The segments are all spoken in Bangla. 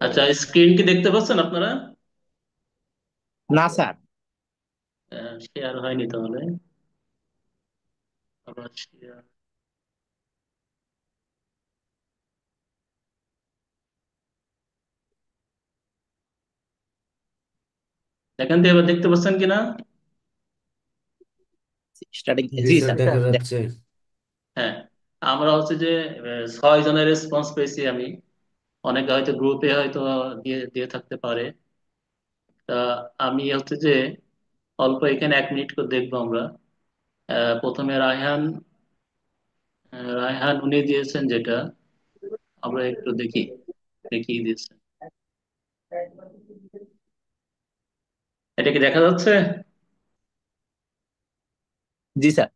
আচ্ছা, স্ক্রিন কি দেখতে পাচ্ছেন আপনারা? না স্যার। শেয়ার হয়নি তাহলে। আবার share- দেখেন তো এবার দেখতে পাচ্ছেন কিনা। স্টার্টিং, জি জি স্যার, স্যার। দেখা যাচ্ছে। হ্যাঁ, আমরা হচ্ছে যে 6 জনের রেসপন্স পেয়েছি আমি। অনেকে হয়তো গ্রুপে হয়তো দিয়ে দিয়ে থাকতে পারে। তা আমি হচ্ছে যে অল্প এখানে 1 মিনিট করে দেখবো আমরা। প্রথমে রায়হান, রায়হান উনি দিয়েছেন যেটা, আমরা একটু দেখি দেখিয়ে দিয়েছেন। এটা কি দেখা যাচ্ছে? জি স্যার।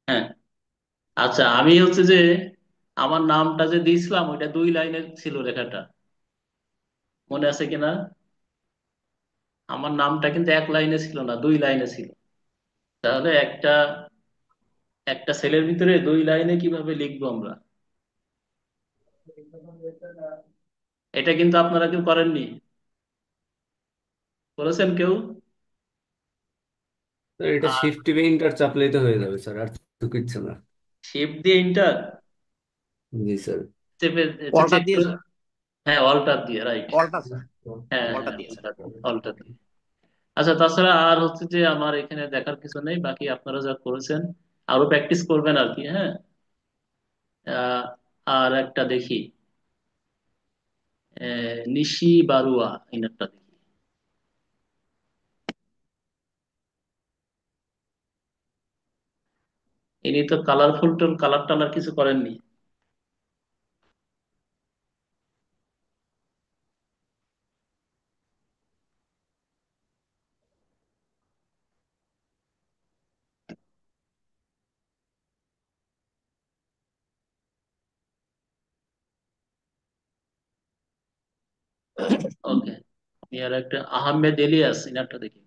হ্যাঁ। আচ্ছা, আমি হচ্ছে যে আমার নামটা যে দিয়েছিলাম ওইটা 2 লাইনের ছিল লেখাটা, মনে আছে কিনা? আমার নামটা কিন্তু 1 লাইনে ছিল না, 2 লাইনে ছিল। তাহলে একটা একটা সেলের ভিতরে 2 লাইনে কিভাবে লিখবো আমরা? এটা কিন্তু আপনারা কেউ করেননি, করেছেন কেউ? স্যার, এটা আর শিফট টিপে ইন্টার চাপলেই তো হয়ে যাবে স্যার, আর তো কিচ্ছু না। শেপ দিয়ে ইন্টার জি স্যার। চেপে অল্টার চেক দিয়ে করে। স্যার। হ্যাঁ, অল্টার দিয়ে, রাইট। Alter sir. হ্যাঁ অল্টার হ্যাঁ, দিয়ে স্যার। অল্টার, অল্টার দিয়ে। আচ্ছা, তাছাড়া আর হচ্ছে যে আমার এখানে দেখার কিছু নেই, বাকি আপনারা যা করেছেন আরো প্র্যাকটিস করবেন আর কি। হ্যাঁ। আহ, আর একটা দেখি, নিশি বারুয়া, ইনারটা দেখি। ইনি তো কালারফুল টোন, কালার টালার কিছু করেননি। ওকে, আমি আর একটা আহমেদ এলিয়াস, ইনারটা দেখি।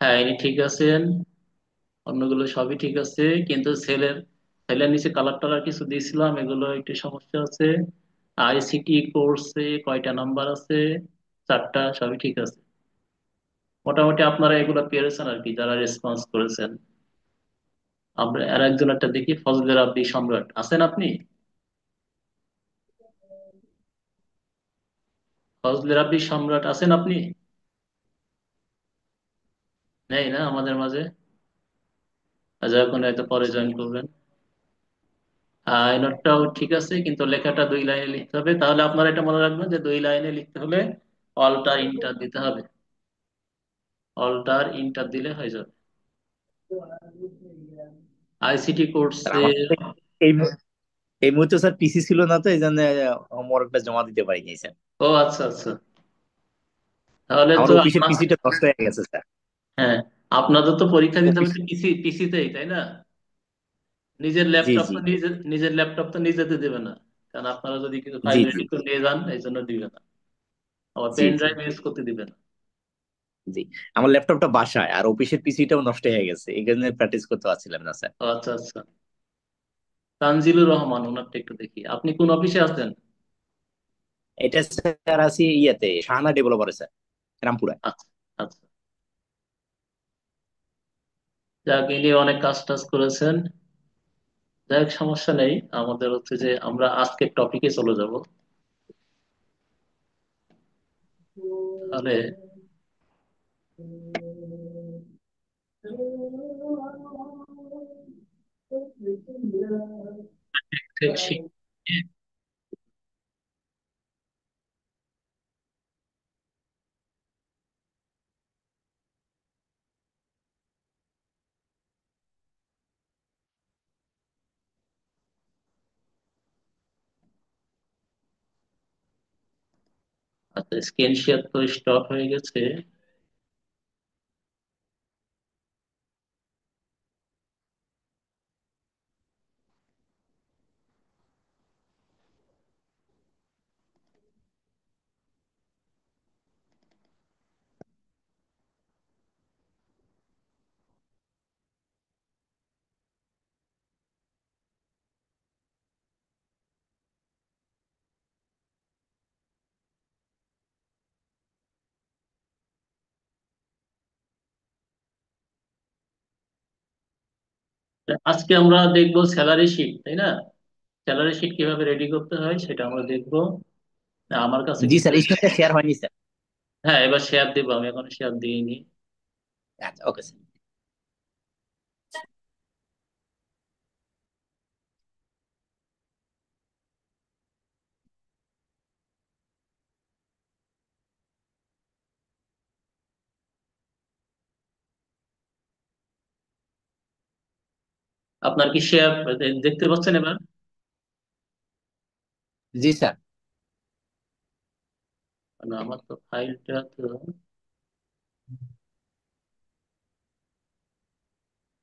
হ্যাঁ, ইনি ঠিক আছেন, অন্যগুলো সবই ঠিক আছে, কিন্তু সেলের সেলের নিচে কালার টালার কিছু দিয়েছিলাম, এগুলো একটু সমস্যা আছে। আইসিটি কোর্সে কয়টা নাম্বার আছে? 4টা, সবই ঠিক আছে। মোটামুটি আপনারা এগুলো পেরেছেন আর কি, যারা রেসপন্স করেছেন। আমরা আর একজন একটা দেখি, ফজলে রাব্বি সম্রাট, আছেন আপনি? ফজলে রাব্বি সম্রাট আছেন আপনি? নেই না আমাদের মাঝে। আচ্ছা, এখন হয়তো পরে জয়েন করবেন। এই নোটটাও ঠিক আছে, কিন্তু লেখাটা 2 লাইনে লিখতে হবে। তাহলে আপনারা এটা মনে রাখবেন যে 2 লাইনে লিখতে হলে অল্টার ইন্টার দিতে হবে। অল্টার ইন্টার দিলে হয়ে যাবে। আইসিটি স্যার কোর্সে। আমার সাথে এই এই মুহূর্তে স্যার পিসি ছিল না, তো এই জন্য হোমওয়ার্কটা জমা দিতে পারিনি স্যার। ও আচ্ছা আচ্ছা, তাহলে আমার তো অফিসের আপনার, পিসিটা নষ্ট হয়ে গেছে স্যার। হ্যাঁ, আপনাদের তো পরীক্ষা দিতে হবে অফিস, তো পিসিতেই, তাই না? নিজের জি ল্যাপটপ জি তো নিজের ল্যাপটপ তো নিজেতে দেবে না, কারণ আপনারা যদি কিছু জি ফাইল জি রেডি করে নিয়ে যান এই জন্য দিবে না। আবার জি পেন জি ড্রাইভ ইউজ করতে দিবে না। জি। আমার ল্যাপটপটা বাসায়, আর অফিসের পিসিটাও নষ্ট হয়ে গেছে, এই জন্য প্র্যাকটিস করতে পারছিলাম না স্যার। ও আচ্ছা আচ্ছা। তানজিলুর রহমান, ওনারটা একটু দেখি। আপনি কোন অফিসে আছেন? এটা স্যার আছি ইয়াতে, শাহানা ডেভেলপারে স্যার, রামপুরা। আচ্ছা আচ্ছা, যাক, ইনি অনেক কাজ টাজ করেছেন। যাই হোক, সমস্যা নেই। আমাদের হচ্ছে যে আমরা আজকের টপিকে চলে যাব। তাহলে আচ্ছা, স্ক্রিন শেয়ার তো স্টপ হয়ে গেছে। আজকে আমরা দেখবো স্যালারি শিট, তাই না? স্যালারি শিট কিভাবে রেডি করতে হয় সেটা আমরা দেখবো। আমার কাছে জি কিছু, স্যার, স্ক্রিনটা শেয়ার হয়নি স্যার। হ্যাঁ এবার শেয়ার দেবো, আমি এখন শেয়ার দিইনি। আচ্ছা, ওকে স্যার। আপনার কি শেয়ার দেখতে পাচ্ছেন এবার? জি স্যার। না, আমার তো ফাইলটা তো,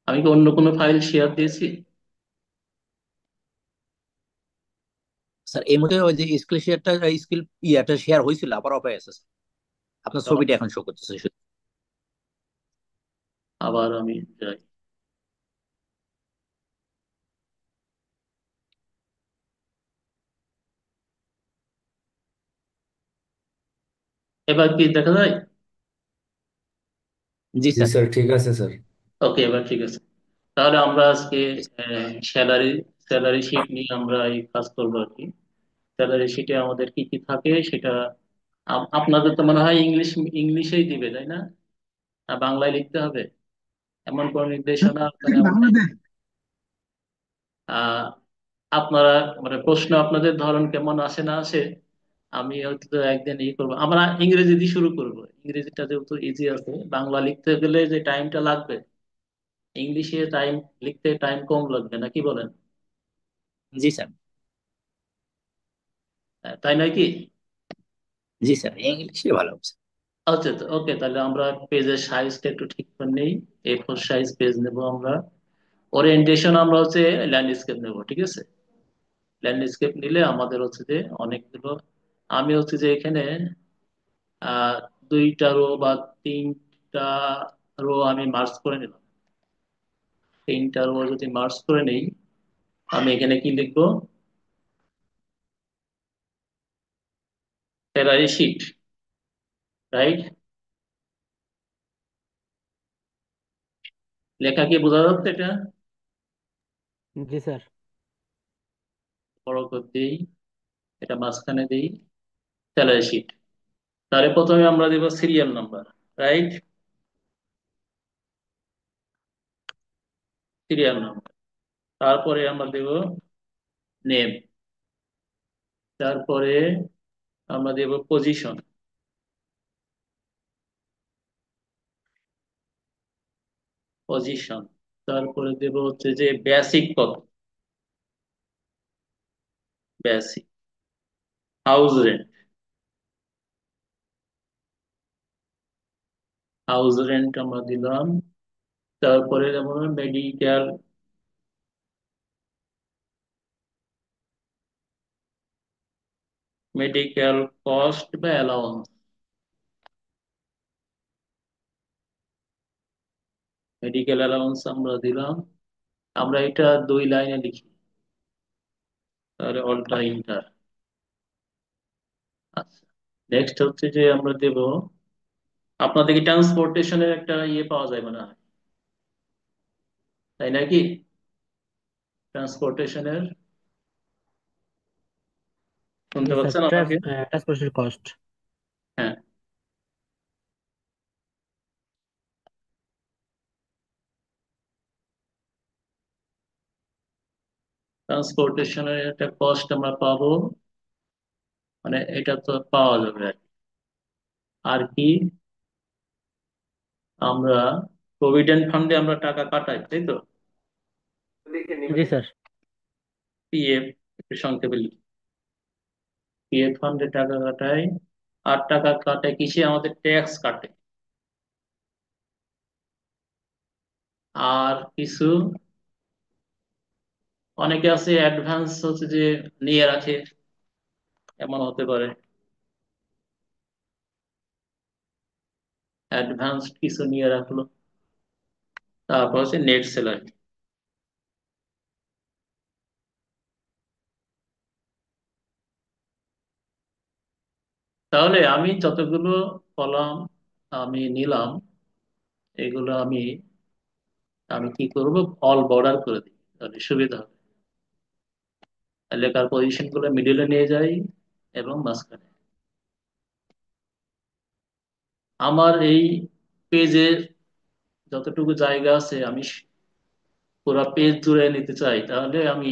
আমি কি অন্য কোনো ফাইল শেয়ার দিয়েছি? স্যার এই মুহূর্তে ওই যে স্কিল শেয়ারটা, স্কিল ইয়াটা শেয়ার হয়েছিল, আবার অফ হয়ে আছে স্যার। আপনার তো ছবিটা এখন শো করতেছে শুধু। আবার আমি যাই। এবার কি দেখা যায়? জি জি স্যার। স্যার, ঠিক আছে স্যার। ওকে, এবার ঠিক আছে। তাহলে আমরা আজকে স্যালারি স্যালারি শিট নিয়ে আমরা এই কাজ করবো আর কি। স্যালারি শিটে আমাদের কি কি থাকে সেটা, আপনাদের তো মনে হয় ইংলিশেই দিবে, তাই না? বাংলায় লিখতে হবে এমন কোন নির্দেশনা ওখানে আমার নাই। আহ আপনারা মানে প্রশ্ন আপনাদের ধরন কেমন আসে না আসে, আমি হয়তো একদিন ই করবো, আমরা ইংরেজি দিয়ে শুরু করবো। ইংরেজিটা যেহেতু ইজি আছে, বাংলা লিখতে গেলে যে টাইমটা লাগবে, ইংলিশে টাইম লিখতে টাইম কম লাগবে, না কি বলেন? জি স্যার। তাই নয় কি? জি স্যার, ইংলিশে ভালো হবে স্যার। আচ্ছা, ওকে, তাহলে আমরা পেজের সাইজটা একটু ঠিক করে নেই। A4 সাইজ পেজ নেব আমরা। ওরিয়েন্টেশন আমরা হচ্ছে ল্যান্ডস্কেপ নেব, ঠিক আছে? ল্যান্ডস্কেপ নিলে আমাদের হচ্ছে যে অনেকগুলো, আমি হচ্ছে যে এখানে আহ দুইটা রো বা তিনটা রো আমি মার্জ করে নিলাম। তিনটা রো যদি মার্জ করে নেই, আমি এখানে কি লিখবো? Salary sheet, right? লেখা কি বোঝা যাচ্ছে এটা? জি স্যার। বড় করে দিই, এটা মাঝখানে দিই, স্যালারি শিট। তাহলে প্রথমে আমরা দেব serial number, right? Serial number. তারপরে আমরা দেব নেম। তারপরে আমরা দেব পজিশন, পজিশন। তারপরে দেব হচ্ছে যে বেসিক কত, basic. House rent, house rent আমরা দিলাম। তারপরে যেমন মেডিকেল, মেডিকেল কস্ট বা অ্যালাউন্স, মেডিকেল অ্যালাউন্স আমরা দিলাম। আমরা এটা 2 লাইনে লিখি, তাহলে অল্টা ইন্টার। আচ্ছা, নেক্সট হচ্ছে যে আমরা দেব, আপনাদের কি ট্রান্সপোর্টেশনের একটা ইয়ে পাওয়া যায় মনে হয়, তাই নাকি? ট্রান্সপোর্টেশনের, শুনতে জি স্যার, পাচ্ছেন আমাকে? Transportation cost. হ্যাঁ, ট্রান্সপোর্টেশনের একটা কস্ট আমরা পাবো, মানে এটা তো পাওয়া যাবে আর কি। আর কি, আমরা প্রভিডেন্ট ফান্ডে আমরা টাকা কাটাই, তাই তো? জি স্যার। পিএফ, একটু সংক্ষেপে লিখি, পিএফ ফান্ডে টাকা কাটাই। আর টাকা কাটে কিসে? আমাদের ট্যাক্স কাটে। আর কিছু, অনেকে আছে অ্যাডভান্স হচ্ছে যে নিয়ে রাখে, এমন হতে পারে, অ্যাডভান্স কিছু নিয়ে রাখলো। তারপর হচ্ছে নেট স্যালারি। তাহলে আমি যতগুলো কলাম আমি নিলাম, এগুলো আমি আমি কি করব, অল বর্ডার করে দিই, তাহলে সুবিধা হবে। লেখার পজিশন গুলো মিডিলে নিয়ে যাই এবং মাঝখানে। আমার এই পেজের যতটুকু জায়গা আছে আমি পুরো পেজ জুড়ে নিতে চাই, তাহলে আমি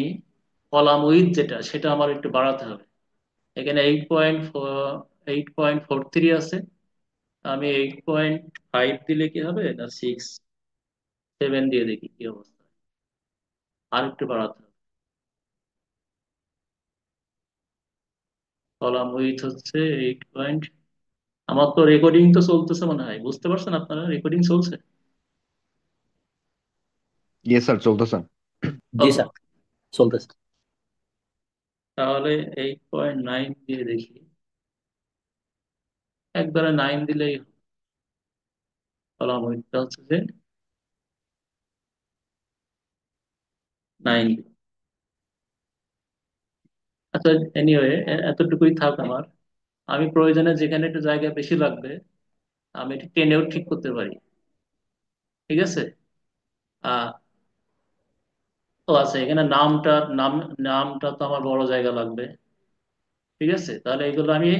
কলাম উইথ যেটা সেটা আমার একটু বাড়াতে হবে। এখানে 8.43 আছে, আমি 8.5 দিলে কি হবে, না 6, 7 দিয়ে দেখি কি অবস্থা, আর একটু বাড়াতে হবে। কলাম উইথ হচ্ছে 8 পয়েন্ট। আমার তো রেকর্ডিং তো চলতেছে মনে হয়, বুঝতে পারছেন আপনারা, রেকর্ডিং চলছে। ইয়ে স্যার, চলতেছে। জি ওকে, স্যার, চলতেছে। তাহলে 8.9 দিয়ে দেখি, একবারে 9 দিলেই কলাম উইথটা হচ্ছে যে 9। আচ্ছা, এনিওয়ে এতটুকুই থাক আমার। আমি প্রয়োজনে যেখানে একটু জায়গা বেশি লাগবে আমি একটু টেনেও ঠিক করতে পারি, ঠিক আছে। আহ ও আচ্ছা, এখানে নামটা তো আমার বড় জায়গা লাগবে, ঠিক আছে। তাহলে এগুলো আমি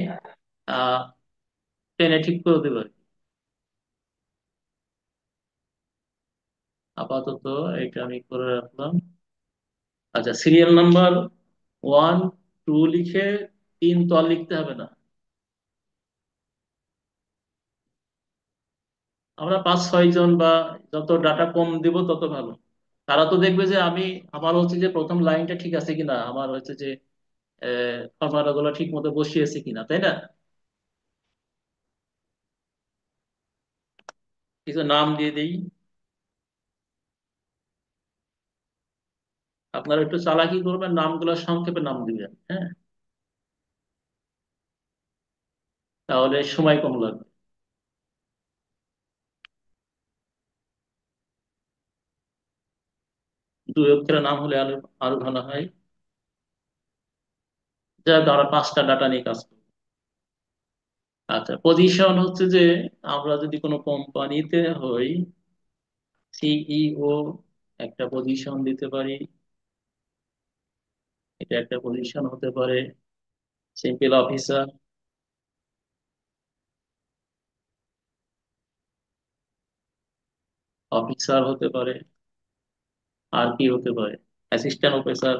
আহ টেনে ঠিক করে দেবো আর কি। আপাতত এটা আমি করে রাখলাম। আচ্ছা, সিরিয়াল নাম্বার 1, 2 লিখে 3 তো আর লিখতে হবে না। আমরা 5-6 জন বা যত ডাটা কম দিব তত ভালো। তারা তো দেখবে যে আমি, আমার হচ্ছে যে প্রথম লাইনটা ঠিক আছে কিনা, আমার হচ্ছে যে ফর্মুলা গুলো ঠিক মতো বসিয়েছে কিনা, তাই না। কিছু নাম দিয়ে দিই, আপনারা একটু চালাকি করবেন, নামগুলো সংক্ষেপে নাম দিবেন, হ্যাঁ, তাহলে সময় কম লাগবে। 2 অক্ষরের নাম হলে আরো আরো ভালো হয়। যাক, আমরা 5টা ডাটা নিয়ে কাজ করবো। আচ্ছা, পজিশন হচ্ছে যে আমরা যদি কোনো কোম্পানিতে হই, সিইও একটা পজিশন দিতে পারি, এটা একটা পজিশন হতে পারে। সিম্পল অফিসার, অফিসার হতে পারে। আর কি হতে পারে, অ্যাসিস্ট্যান্ট অফিসার,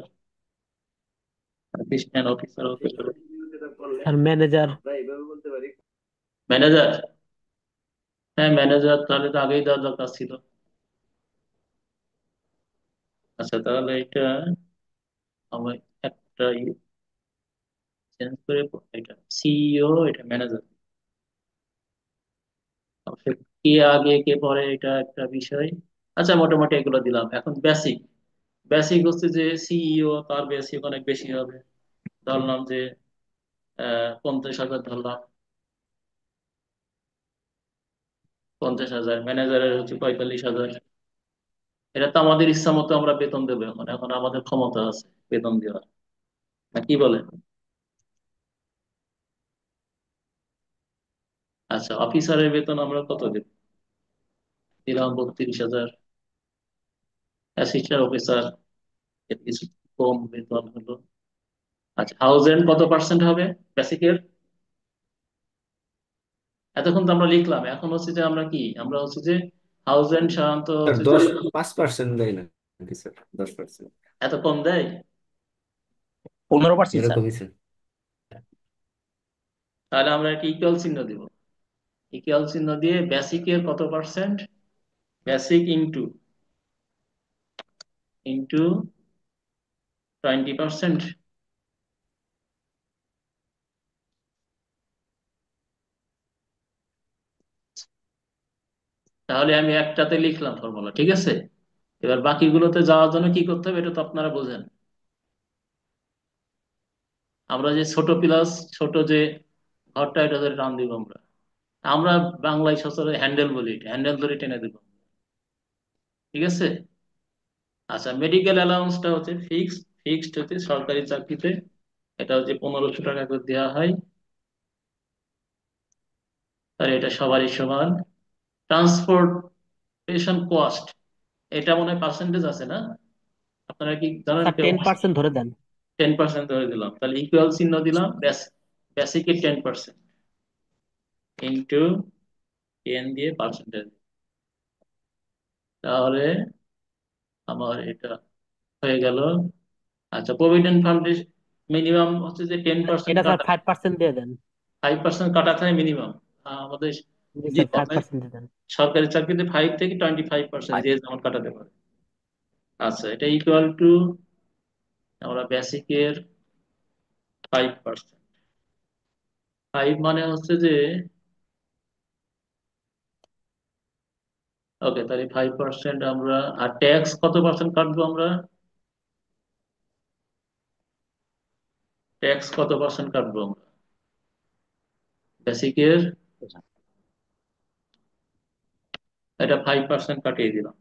অ্যাসিস্ট্যান্ট অফিসার হতে পারে। Sir manager. ম্যানেজার, হ্যাঁ ম্যানেজার, তাহলে তো আগেই দেওয়ার দরকার ছিল। আচ্ছা, তাহলে এটা আমার একটা চেঞ্জ করে, এটা সিইও, এটা ম্যানেজার। অবশ্য কে আগে কে পরে এটা একটা বিষয়। আচ্ছা, মোটামুটি এগুলো দিলাম। এখন বেসিক, বেসিক হচ্ছে যে সিইও, তার বেসিক অনেক বেশি হবে। ধরলাম যে 50,000 ধরলাম, 50,000। ম্যানেজারের হচ্ছে 45,000। এটা তো আমাদের ইচ্ছা মতো আমরা বেতন দেবো, মানে এখন আমাদের ক্ষমতা আছে বেতন দেওয়ার, না কি বলে। আচ্ছা, অফিসারের বেতন আমরা কত দেব, দিলাম 32,000। অ্যাসিস্ট্যান্ট অফিসার এর কিছু কম বেতন হলো। আচ্ছা, হাউস রেন্ট কত পার্সেন্ট হবে বেসিকের? এতক্ষণ তো আমরা লিখলাম, এখন হচ্ছে যে আমরা কি, আমরা হচ্ছে যে হাউস রেন্ট সাধারণত স্যার হচ্ছে যে 5% দেয় না নাকি স্যার? 10%, এত কম দেয়। 15%, স্যার। এরকমই স্যার। তাহলে আমরা একটা ইকুয়াল চিহ্ন দিব, ইকুয়াল চিহ্ন দিয়ে বেসিকের কত পার্সেন্ট, বেসিক ইন্টু ইন্টু 20%। তাহলে আমি একটাতে লিখলাম ফর্মুলা, ঠিক আছে। এবার বাকিগুলোতে যাওয়ার জন্য কি করতে হবে এটা তো আপনারা বোঝেন। আমরা যে ছোট প্লাস ছোট যে ঘরটা, এটা ধরে টান দিব আমরা। আমরা বাংলায় সচরাচর হ্যান্ডেল বলি, হ্যান্ডেল ধরে টেনে দিব, ঠিক আছে। আচ্ছা, মেডিকেল অ্যালাউন্সটা হচ্ছে ফিক্সড হচ্ছে সরকারি চাকরিতে, এটা হচ্ছে 1500 টাকা করে দেওয়া হয়। আর এটা সবারই সমান। ট্রান্সপোর্টেশন কস্ট, এটা মনে হয় পার্সেন্টেজ আছে না? আপনারা কি জানেন স্যার কেউ? 10% ধরে দেন। 10% ধরে দিলাম, তাহলে ইকুয়াল চিহ্ন দিলাম, বেসিকে 10% ইন্টু 10 দিয়ে পার্সেন্টেজ, তাহলে আমার এটা হয়ে গেল। আচ্ছা, প্রভিডেন্ট ফান্ডে মিনিমাম হচ্ছে যে 10% এটা স্যার কাটা, 5% দিয়ে দেন। 5% কাটা থাকে মিনিমাম আমাদের। জি জি, স্যার 5% দিয়ে দেন। সরকারি চাকরিতে 5 থেকে 25% ফাইভ। যে যেমন কাটাতে পারে। আচ্ছা, এটা ইকুয়াল টু আমরা বেসিকের 5%। 5 মানে হচ্ছে যে, ওকে, তাহলে 5% আমরা, আর ট্যাক্স কত পার্সেন্ট কাটবো আমরা? ট্যাক্স কত পার্সেন্ট কাটবো আমরা বেসিকের? এটা 5% কাটিয়ে দিলাম।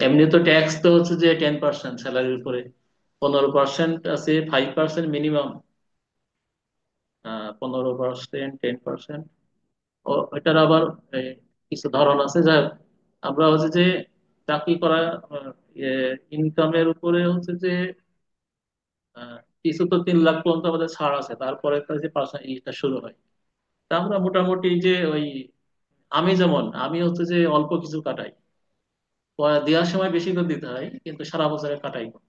এমনি তো ট্যাক্স তো হচ্ছে যে 10% স্যালারির উপরে, 15% আছে, 5% মিনিমাম, 15%, 10%। ও, এটার আবার কিছু ধরন আছে, যা আমরা হচ্ছে যে চাকরি করা ইনকামের উপরে হচ্ছে যে কিছু তো 3 লাখ পর্যন্ত আমাদের ছাড় আছে, তারপরে তো যে পার্সেন্ট ইটা শুরু হয়। তা আমরা মোটামুটি যে ওই, আমি হচ্ছে যে অল্প কিছু কাটাই, পরে দেওয়ার সময় বেশি করে দিতে হয় কিন্তু সারা বছরে কাটাই কম।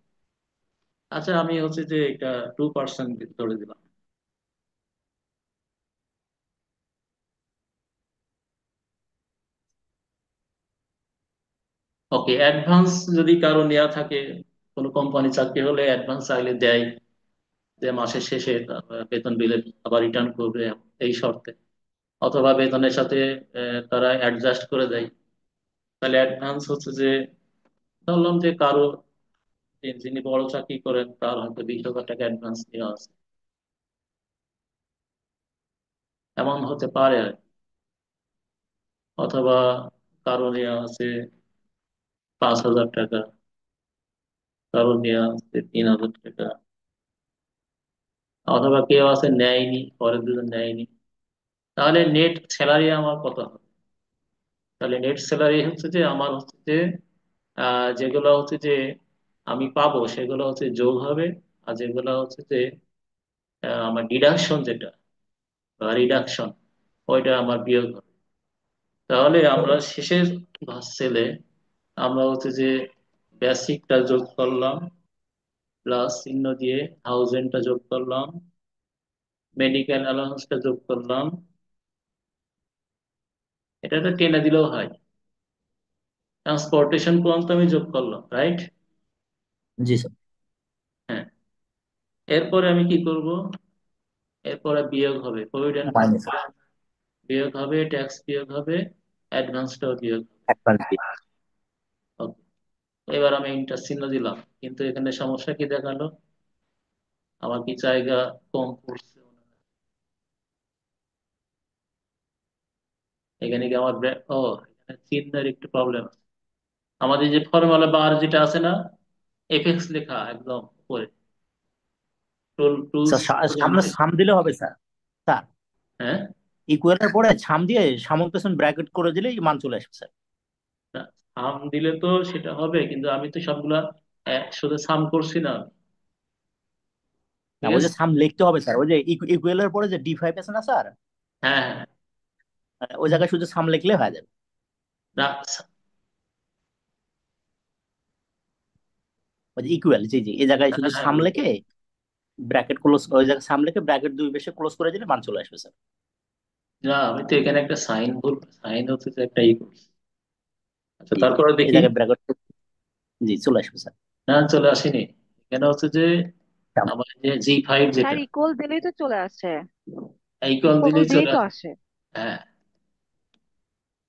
আচ্ছা, আমি হচ্ছে যে এটা 2% ধরে দিলাম। ওকে, অ্যাডভান্স যদি কারো নেওয়া থাকে, কোনো কোম্পানি চাকরি হলে অ্যাডভান্স চাইলে দেয়, যে মাসের শেষে বেতন বিলে আবার রিটার্ন করবে এই শর্তে, অথবা বেতনের সাথে তারা অ্যাডজাস্ট করে দেয়। তাহলে অ্যাডভান্স হচ্ছে যে, ধরলাম যে কারো, যিনি বড় চাকরি করেন তার হয়তো 20,000 টাকা অ্যাডভান্স দেওয়া আছে, এমন হতে পারে আর কি। অথবা কারো নেওয়া আছে 5,000 টাকা, কারো নেওয়া আছে 3,000 টাকা, অথবা কেউ আছে নেয়নি, পরের দুজন নেয়নি। তাহলে নেট স্যালারি আমার কত হবে? তাহলে নেট স্যালারি হচ্ছে যে আমার হচ্ছে যে যেগুলো হচ্ছে যে আমি পাবো সেগুলো হচ্ছে যোগ হবে, আর যেগুলো হচ্ছে যে আমার ডিডাকশন, যেটা রিডাকশন, ওইটা আমার বিয়োগ হবে। তাহলে আমরা শেষের সেলে আমরা হচ্ছে যে বেসিকটা যোগ করলাম, প্লাস চিহ্ন দিয়ে থাউজেন্ডটা যোগ করলাম, মেডিকেল অ্যালাউন্সটা যোগ করলাম, এটা তো টেনে দিলেও হয়, ট্রান্সপোর্টেশন পর্যন্ত আমি যোগ করলাম, রাইট? জি স্যার। হ্যাঁ, এরপরে আমি কি করব? এরপরে বিয়োগ হবে, প্রভিডেন্ট ফান্ড মাইনাস বিয়োগ হবে, ট্যাক্স বিয়োগ হবে, অ্যাডভান্সটাও বিয়োগ হবে। অ্যাডভান্স দিয়ে। Okay, এবার আমি ইন্টার চিহ্ন দিলাম, কিন্তু এখানে সমস্যা কি দেখালো? আমার কি জায়গা কম পড়ছে মনে হয়। এখানে কি আমার এখানে চিহ্নের একটু প্রবলেম আছে। আমাদের যে ফর্মুলা বার যেটা আছে না, এফএক্স লেখা একদম উপরে, টুলস স্যার সামনে পর্যন্ত। সাম দিলে হবে স্যার। স্যার হ্যাঁ, ইকুয়ালের পরে সাম দিয়ে সামক পেছন ব্র্যাকেট করে দিলেই মান চলে আসবে স্যার। না, সাম দিলে তো সেটা হবে, কিন্তু আমি তো সবগুলা শুধু সাম করছি না, না, ঠিক ওই যে আছে। সাম লিখতে হবে স্যার, ওই যে ইকুয়ালের পরে যে ডি5 আছে না স্যার, হ্যাঁ, হ্যাঁ, ওই জায়গায় শুধু সাম লিখলে হয়ে যাবে। না, ওই যে ইকুয়াল, জি জি, এই জায়গায় হ্যাঁ, শুধু হ্যাঁ, সাম লিখে ব্র্যাকেট ক্লোজ, ওই জায়গায় সাম লিখে ব্র্যাকেট দুই পাশে ক্লোজ করে দিলে মান চলে আসবে স্যার। না, আমি তো এখানে একটা সাইন ভুল, সাইন হচ্ছে যে একটা করছি। আচ্ছা, জি জি, তারপরে এই দেখি। জায়গায় ব্র্যাকেট, জি চলে আসবে স্যার। না, চলে আসেনি। এখানে হচ্ছে যে আমার যে G5 স্যার যেটা, ইকুয়াল দিলেই তো চলে আসে। ইকুয়াল ইকুয়াল দিলেই দিয়েই চলে তো আসে। আসে। হ্যাঁ,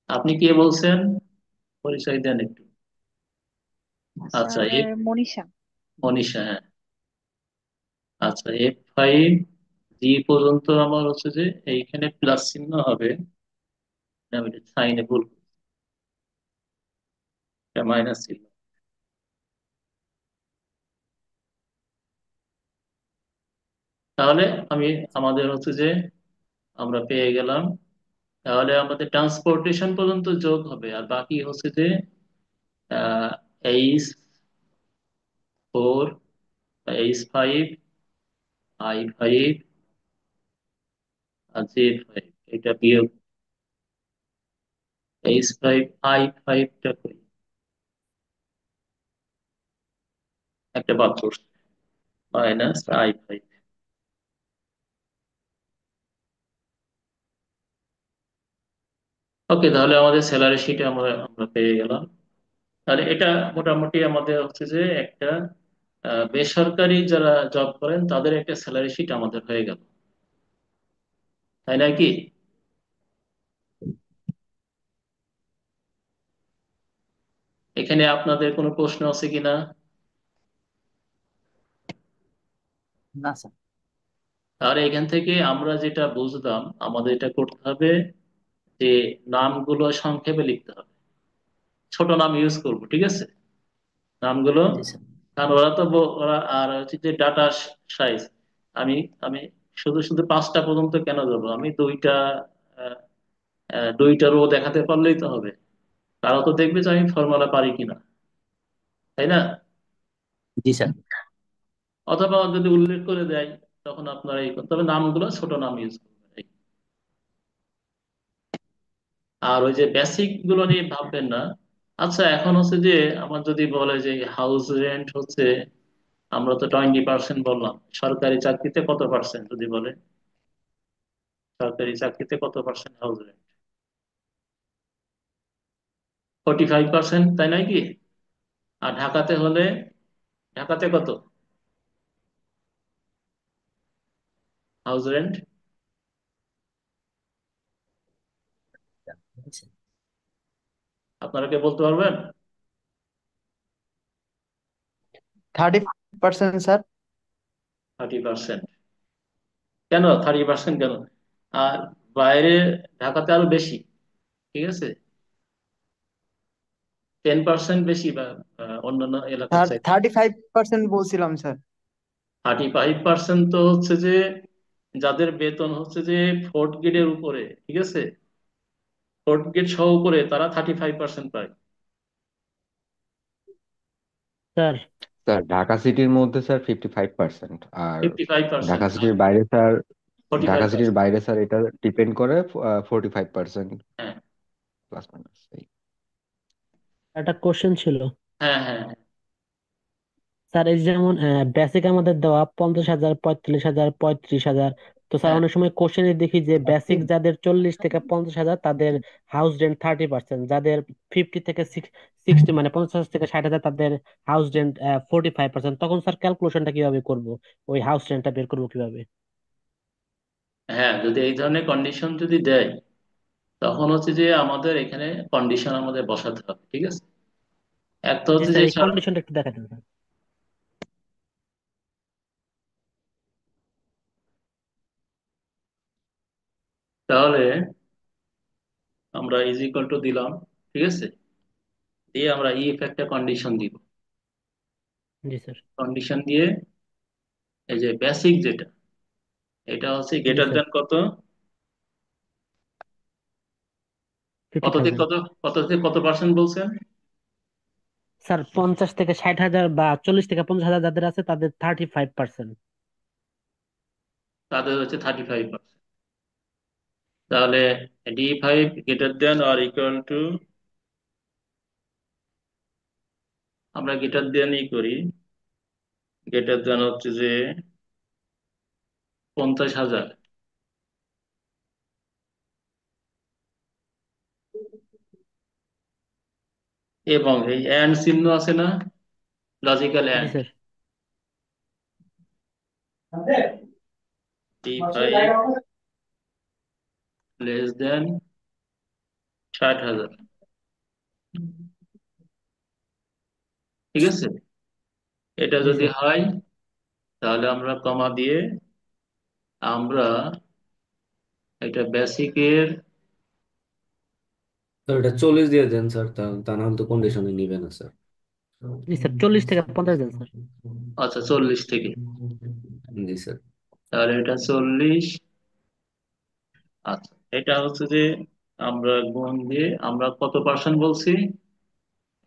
আপনি কে বলছেন? পরিচয় দেন একটু। আচ্ছা, স্যার মনীষা। মনীষা, হ্যাঁ। আচ্ছা, F5 জি পর্যন্ত আমার হচ্ছে যে এইখানে প্লাস চিহ্ন হবে, আমি সাইনে ভুল, এটা মাইনাস চিহ্ন। তাহলে আমি, আমাদের হচ্ছে যে আমরা পেয়ে গেলাম। তাহলে আমাদের ট্রান্সপোর্টেশন পর্যন্ত যোগ হবে, আর বাকি হচ্ছে যে H4, H5, I5 আর J5, এটা বিয়োগ H5, I5টা করি, একটা বাদ পড়ছে, -I5। ওকে, তাহলে আমাদের স্যালারি শিট আমরা আমরা পেয়ে গেলাম। তাহলে এটা মোটামুটি আমাদের হচ্ছে যে একটা বেসরকারি যারা জব করেন তাদের একটা স্যালারি শিট আমাদের হয়ে গেল, তাই না কি? এখানে আপনাদের কোনো প্রশ্ন আছে কিনা? না স্যার। তাহলে এখান থেকে আমরা যেটা বুঝলাম, আমাদের এটা করতে হবে যে নামগুলো সংক্ষেপে লিখতে হবে, ছোট নাম ইউজ করব, ঠিক আছে, নামগুলো। জি স্যার। কারণ ওরা তো ওরা আর হচ্ছে যে ডাটা সাইজ, আমি আমি শুধু শুধু 5টা পর্যন্ত কেন যাবো, আমি আহ, দুইটা রো দেখাতে পারলেই তো হবে, তারা তো দেখবে যে আমি ফর্মুলা পারি কিনা, তাই না? জি স্যার। অথবা যদি উল্লেখ করে দেয় তখন আপনারা তবে নামগুলো ছোট নাম ইউজ করবেন। আর ওই যে বেসিক গুলো নিয়ে ভাববেন না। আচ্ছা, এখন হচ্ছে যে আমার যদি বলে যে হাউস রেন্ট হচ্ছে, আমরা তো 20% বললাম, সরকারি চাকরিতে কত পার্সেন্ট যদি বলে, সরকারি চাকরিতে কত পার্সেন্ট হাউস রেন্ট? 45%, তাই নয় কি? আর ঢাকাতে হলে, ঢাকাতে কত হাউস রেন্ট? আপনারা কে বলতে পারবেন? 30% স্যার। 30%? কেন 30%, কেন? আর বাইরে ঢাকাতে আরো বেশি, ঠিক আছে, 10% বেশি বা অন্যান্য এলাকার চাইতে। 35% বলছিলাম স্যার। 35% তো হচ্ছে যে যাদের বেতন হচ্ছে যে 4th গ্রেডের উপরে, ঠিক আছে, 4th গ্রেড সহ উপরে, তারা 35% পায়। স্যার স্যার ঢাকা সিটির মধ্যে স্যার 55%, আর 55%, ঢাকা সিটির বাইরে স্যার, ফোর্টি ঢাকা ফাইভ সিটির পার্সেন্ট বাইরে স্যার এটা ডিপেন্ড করে 45%, হ্যাঁ, প্লাস মাইনাস। একটা কোশ্চেন ছিল। হ্যাঁ, হ্যাঁ, স্যার এই যে যেমন বেসিক আমাদের দেওয়া 50,000, 45,000, 35,000, তো স্যার হ্যাঁ, অনেক সময় কোশ্চেনে দেখি যে বেসিক যাদের 40 থেকে 50,000 তাদের হাউস রেন্ট 30%, যাদের 50 থেকে 60 মানে 50,000 থেকে 60,000 তাদের হাউস রেন্ট 45%। তখন স্যার ক্যালকুলেশনটা কিভাবে করব, ওই হাউস রেন্টটা বের করবো কিভাবে? হ্যাঁ, যদি এই ধরনের কন্ডিশন যদি দেয়, তখন হচ্ছে যে আমাদের এখানে কন্ডিশন আমাদের বসাতে হবে, ঠিক আছে। এক তো জি হচ্ছে যে স্যার, এই কন্ডিশনটা একটু দেখাতেন স্যার। তাহলে আমরা ইজ ইকুয়াল টু দিলাম, ঠিক আছে, দিয়ে আমরা ইফ একটা কন্ডিশন দিব, জি স্যার। কন্ডিশন দিয়ে এই যে বেসিক যেটা, এটা হচ্ছে জি গ্রেটার স্যার। দেন কত, ফিফটি কত থেকে থাউজেন্ড কত, কত থেকে কত পার্সেন্ট বলছেন? স্যার 50 থেকে 60,000 বা 40 থেকে 50,000 যাদের আছে তাদের 35%। তাদের হচ্ছে 35%। তাহলে D5 greater than or equal to, আমরা গ্রেটার দেনই করি, গ্রেটার দেন হচ্ছে যে 50,000, এবং এই অ্যান্ড চিহ্ন আছে না, logical G and, sir. D5 less than 60,000, ঠিক আছে। এটা জি যদি স্যার। হয় তাহলে আমরা কমা দিয়ে আমরা এটা বেসিকের, তো এটা 40 দিয়ে দেন স্যার, তা না হলে তো কন্ডিশনে নিবে না স্যার। জি স্যার, 40 থেকে 50 দেন স্যার। আচ্ছা 40 থেকে, জি স্যার। তাহলে এটা 40। আচ্ছা, এটা হচ্ছে যে আমরা গুণ দিয়ে আমরা কত পার্সেন্ট বলছি,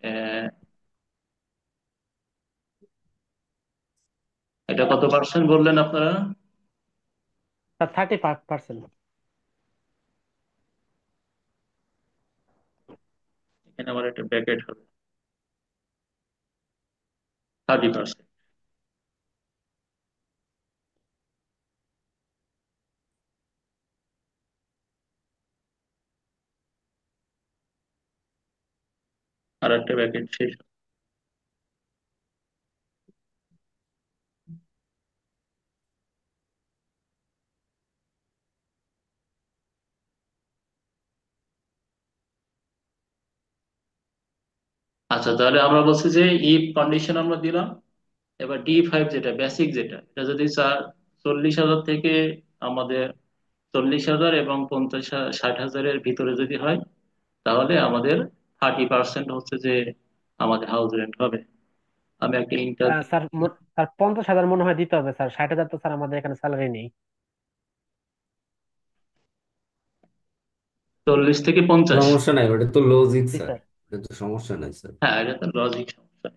আহ, এটা কত পার্সেন্ট বললেন আপনারা? স্যার 35%। এখানে আমার একটা ব্র্যাকেট হবে 30%। আর একটা ব্র্যাকেট শেষ। আচ্ছা, তাহলে আমরা বলছি যে ইফ কন্ডিশন আমরা দিলাম। এবার D5 যেটা বেসিক, যেটা এটা যদি 40,000 থেকে আমাদের 40,000 এবং 50,000 60,000-এর ভিতরে যদি হয়, তাহলে আমাদের 30% হচ্ছে যে আমাদের হাউস রেন্ট হবে। আমি একটা ইন্টার স্যার 50,000 মনে হয় দিতে হবে স্যার, 60,000 তো স্যার আমাদের এখানে স্যালারি নেই। 40 থেকে 50। সমস্যা নাই, ওটা তো লজিক জি স্যার, স্যার। এটা তো সমস্যা নাই স্যার। হ্যাঁ, এটা তো লজিক সমস্যা।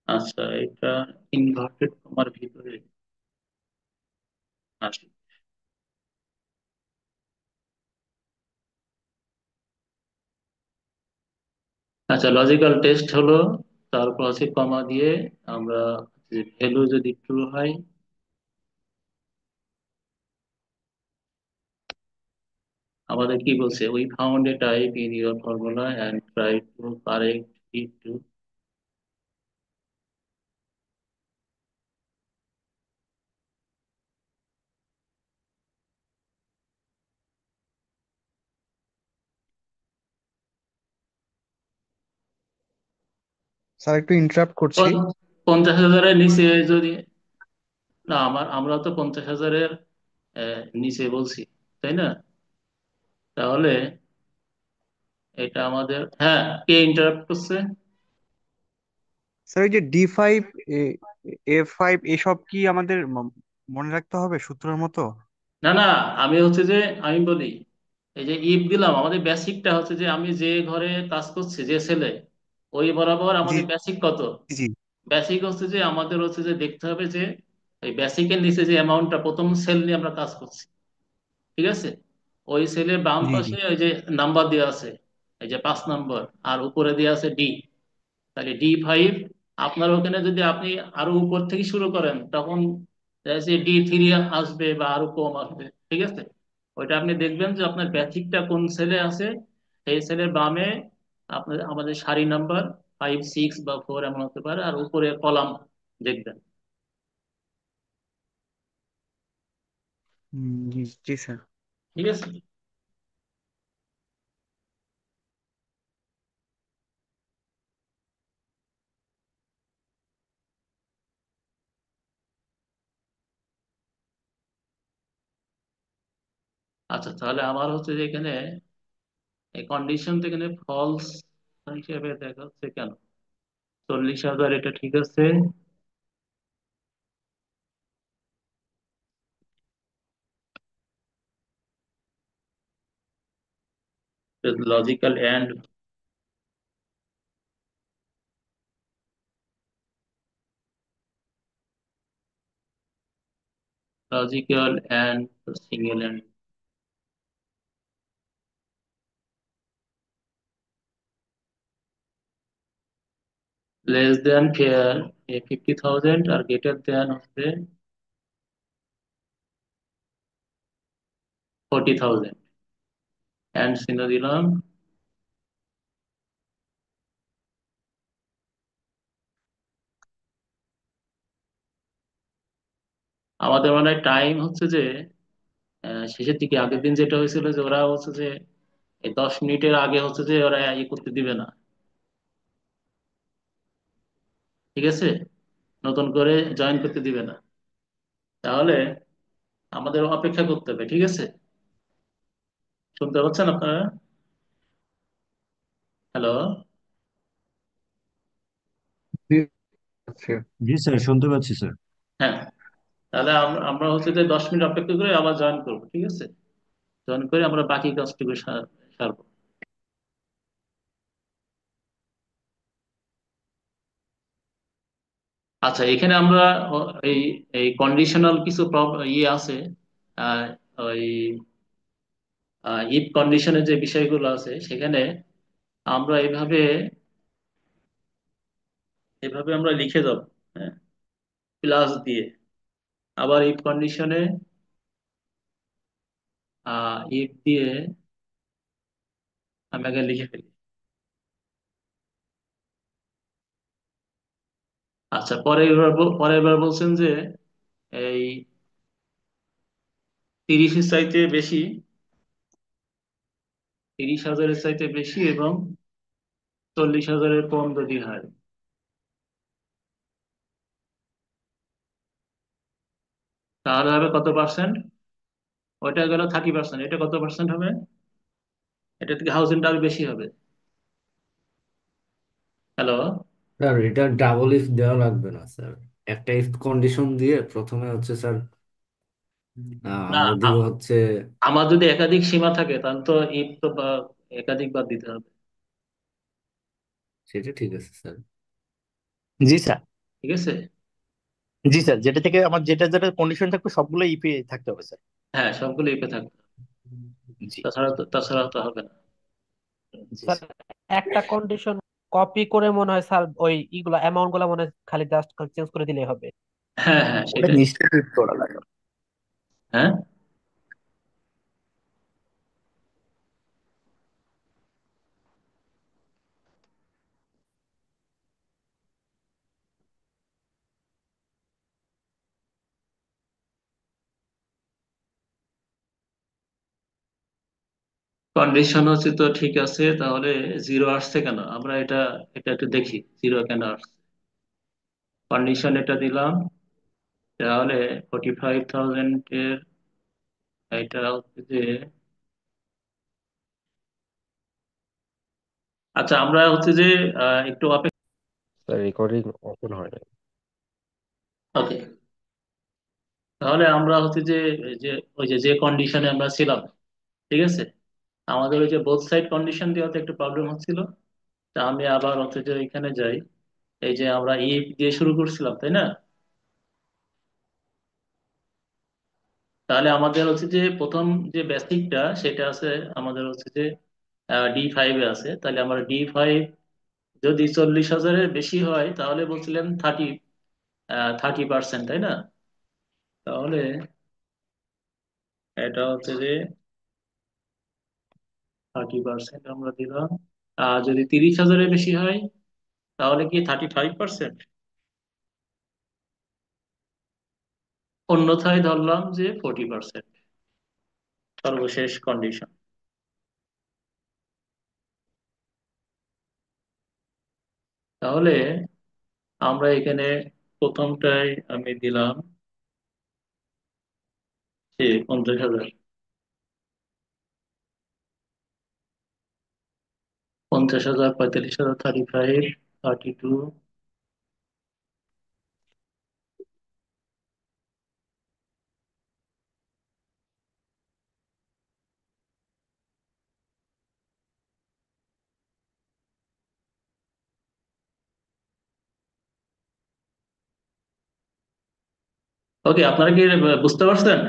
আচ্ছা, এটা ইনভার্টেড কমার ভিতরে আসে। আচ্ছা, লজিক্যাল টেস্ট হলো, তারপর আছে কমা দিয়ে আমরা ভ্যালু যদি ট্রু হয়, আমাদের কি বলছে, we found a type in your formula and try to correct it to. Sir একটু ইন্টারাপ্ট করছি। 50,000-এর নিচে যদি, না আমরা তো 50,000-এর নিচে বলছি, তাই না? তাহলে এটা আমাদের, হ্যাঁ, কে ইন্টারাপ্ট করছে? স্যার ওই যে D5, A5 এসব কি আমাদের মনে রাখতে হবে সূত্রের মতো? না না, আমি বলি, এই যে ইফ দিলাম, আমাদের বেসিকটা হচ্ছে যে আমি যে ঘরে কাজ করছি, যে ছেলে, ওই বরাবর জি আমাদের বেসিক কত? জি বেসিক হচ্ছে যে আমাদের হচ্ছে যে দেখতে হবে যে এই বেসিকের নিচে যে অ্যামাউন্টটা, প্রথম সেল নিয়ে আমরা কাজ করছি, ঠিক আছে? ওই সেলের বাম জি জি পাশে ওই যে নাম্বার দেওয়া আছে, এই যে 5 নম্বর, আর উপরে দেওয়া আছে ডি। তাহলে D5, আপনার ওখানে যদি আপনি আরো উপর থেকে শুরু করেন, তখন D3 আসবে বা আরো কম আসবে, ঠিক আছে? ওইটা আপনি দেখবেন যে আপনার বেসিকটা কোন সেলে আছে, সেই সেলের বামে আপনার আমাদের সারি নাম্বার 5 6 বা 4 এমন হতে পারে, আর উপরে কলাম দেখবেন। জি জি স্যার। ঠিক আছে। আচ্ছা, তাহলে আমার হচ্ছে যে এখানে এই কন্ডিশন তো এখানে ফলস হিসেবে দেখাচ্ছে কেন? 40,000 এটা ঠিক আছে। Logical and, single and less than ফেয়ার 50,000, আর গ্রেটার দেন হচ্ছে 40,000। এন্ড চিহ্ন দিলাম। আমাদের মানে টাইম হচ্ছে যে শেষের দিকে, আগের দিন যেটা হয়েছিল যে ওরা হচ্ছে যে এই 10 মিনিটের আগে হচ্ছে যে ওরা করতে দিবে না, ঠিক আছে? নতুন করে জয়েন করতে দিবে না। তাহলে আমাদের অপেক্ষা করতে হবে, ঠিক আছে? শুনতে পাচ্ছেন আপনারা? হ্যালো? আচ্ছা, জি স্যার, শুনতে পাচ্ছি স্যার। হ্যাঁ, তাহলে আমরা আমরা হচ্ছে যে 10 মিনিট অপেক্ষা করে আবার জয়েন করবো, ঠিক আছে? জয়েন করে আমরা বাকি কাজটুকু সারবো। আচ্ছা, এখানে আমরা এই এই কন্ডিশনাল কিছু ইয়ে আছে। আহ, ওই ইফ কন্ডিশনের যে বিষয়গুলো আছে সেখানে আমরা এভাবে এভাবে আমরা লিখে যাব। হ্যাঁ, প্লাস দিয়ে আবার ইফ কন্ডিশনে ইফ দিয়ে আমি আগে লিখে ফেলি। আচ্ছা, পরের বার বলছেন যে এই 30-এর চাইতে বেশি, 30,000-এর চাইতে বেশি এবং 40,000-এর কম যদি হয় তাহলে হবে কত পার্সেন্ট? ওইটা গেল 30%, এটা কত পার্সেন্ট হবে? এটা থেকে হাউজিংটা আরো বেশি হবে। হ্যালো? স্যার এটা ডাবল ইফ দেওয়া লাগবে না স্যার, একটা ইফ কন্ডিশন দিয়ে প্রথমে হচ্ছে স্যার না, আমরা দিব হচ্ছে। আমার যদি একাধিক সীমা থাকে তাহলে তো ইফ তো একাধিক বাদ দিতে হবে। সেটা ঠিক আছে স্যার। জি স্যার। ঠিক আছে। জি স্যার, যেটা থেকে আমার যেটা যেটা কন্ডিশন থাকবে সবগুলো ইপি থাকতে হবে স্যার। হ্যাঁ, সবগুলো ইফে থাকবে, জি। তাছাড়া তো হবে না। জি স্যার স্যার। একটা কন্ডিশন কপি করে মনে হয় স্যার ওই ইগুলা অ্যামাউন্ট গুলা মনে হয় খালি জাস্ট চেঞ্জ করে দিলেই হবে। হ্যাঁ, হ্যাঁ, ওটা সেটাই। নিশ্চয়ই করা লাগে। হ্যাঁ, কন্ডিশন হচ্ছে তো ঠিক আছে, তাহলে জিরো আসছে কেন? আমরা এটা এটা একটু দেখি জিরো কেন আসছে। কন্ডিশন এটা দিলাম, তাহলে 45,000 এর এটা হচ্ছে যে, আচ্ছা আমরা হচ্ছে যে একটু অপেক্ষা। স্যার রেকর্ডিং ওপেন হয় না। ওকে, তাহলে আমরা হচ্ছে যে এই যে ওই যে যে কন্ডিশনে আমরা ছিলাম, ঠিক আছে, আমাদের ওই যে বোথ সাইড কন্ডিশন দেওয়াতে একটু প্রবলেম হচ্ছিল। তা আমি আবার হচ্ছে যে এখানে যাই। এই যে আমরা ইফ দিয়ে শুরু করছিলাম, তাই না? তাহলে আমাদের হচ্ছে যে প্রথম যে বেসিকটা সেটা আছে, আমাদের হচ্ছে যে D5-এ আছে। তাহলে আমরা D5 যদি 40,000-এর বেশি হয় তাহলে বলছিলেন 30%, তাই না? তাহলে এটা হচ্ছে যে 30% আমরা দিলাম। আর যদি 30,000-এর বেশি হয় তাহলে কি 35%? অন্যথায় ধরলাম যে 40%, সর্বশেষ কন্ডিশন। তাহলে আমরা এখানে প্রথমটায় আমি দিলাম যে 50,000, 50,000, 45,000, 35, 32। ওকে, আপনারা কি বুঝতে পারছেন?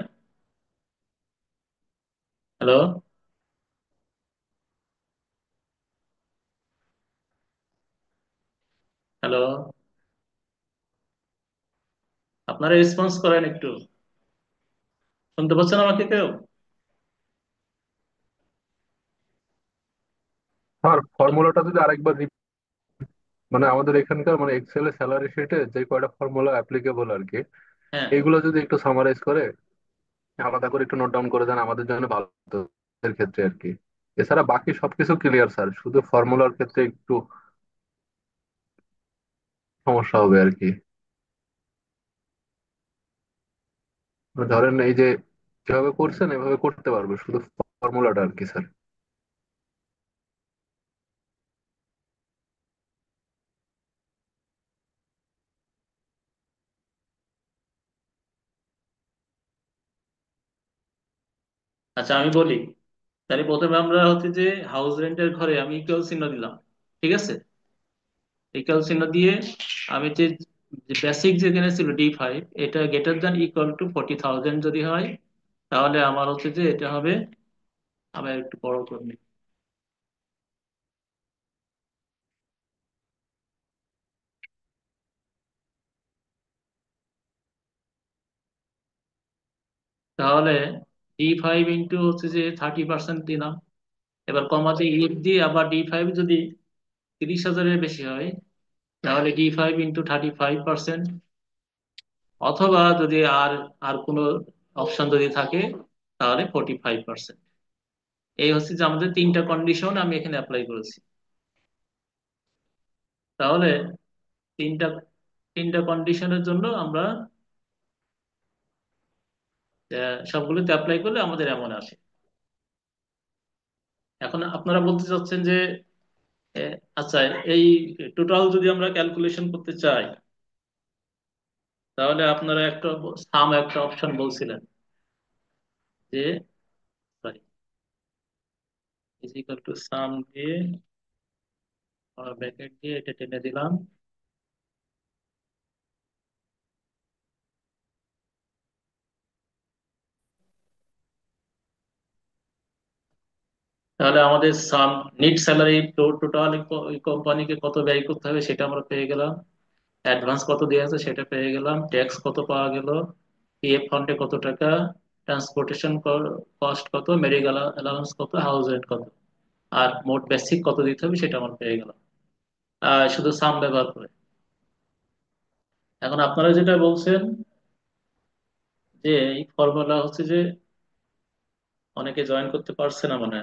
হ্যালো? হ্যালো? আপনারা রেসপন্স করেন একটু। শুনতে পাচ্ছেন আমাকে কেউ? আর ফর্মুলাটা যদি আরেকবার মানে আমাদের এখানকার মানে এক্সেল এর স্যালারি শিটে যে কয়টা ফর্মুলা অ্যাপ্লিকেবল আর কি, হ্যাঁ, এইগুলো যদি একটু সামারাইজ করে আলাদা করে একটু নোট ডাউন করে দেন আমাদের জন্য ভালো হতো এর ক্ষেত্রে আর কি। এছাড়া বাকি সবকিছু ক্লিয়ার স্যার, শুধু ফর্মুলার ক্ষেত্রে একটু সমস্যা হবে আর কি। মানে ধরেন এই যে যেভাবে করছেন এভাবে করতে পারবে, শুধু ফর্মুলাটা আর কি স্যার। আচ্ছা আমি বলি, তাহলে প্রথমে আমরা হচ্ছে যে হাউস রেন্টের ঘরে আমি ইকুয়াল চিহ্ন দিলাম, ঠিক আছে? ইকুয়াল চিহ্ন দিয়ে আমি যে বেসিক যেখানে ছিল D5, এটা গ্রেটার দ্যান ইকুয়াল টু 40,000 যদি হয়, তাহলে আমার হচ্ছে যে এটা হবে, আমি একটু বড় করে নিই। তাহলে D5 ইন্টু হচ্ছে যে 30% দিলাম, এবার কমাতে ইফ দিয়ে আবার D5 যদি 30,000-এর বেশি হয়, তাহলে D5 ইন্টু 35%, অথবা যদি আর আর কোনো অপশন যদি থাকে তাহলে 45%। এই হচ্ছে যে আমাদের তিনটা কন্ডিশন আমি এখানে অ্যাপ্লাই করেছি। তাহলে তিনটা তিনটা কন্ডিশনের জন্য আমরা সবগুলোতে অ্যাপ্লাই করলে আমাদের এমন আসে। এখন আপনারা বলতে চাচ্ছেন যে আচ্ছা, এই টোটাল যদি আমরা ক্যালকুলেশন করতে চাই, তাহলে আপনারা একটা অপশন বলছিলেন যে, sorry, is equal to some দিয়ে ব্র্যাকেট দিয়ে এটা টেনে দিলাম। তাহলে আমাদের সাম নিট স্যালারি টোটাল কোম্পানিকে কত ব্যয় করতে হবে সেটা আমরা পেয়ে গেলাম, অ্যাডভান্স কত দেওয়া আছে সেটা পেয়ে গেলাম, ট্যাক্স কত পাওয়া গেল, পিএফ ফান্ডে কত টাকা, ট্রান্সপোর্টেশন কস্ট কত, মেডিকেল অ্যালাউন্স কত, হাউস রেন্ট কত, আর মোট বেসিক কত দিতে হবে সেটা আমরা পেয়ে গেলাম শুধু সাম ব্যবহার করে। এখন আপনারা যেটা বলছেন যে এই ফর্মুলা হচ্ছে যে অনেকে জয়েন করতে পারছে না মানে।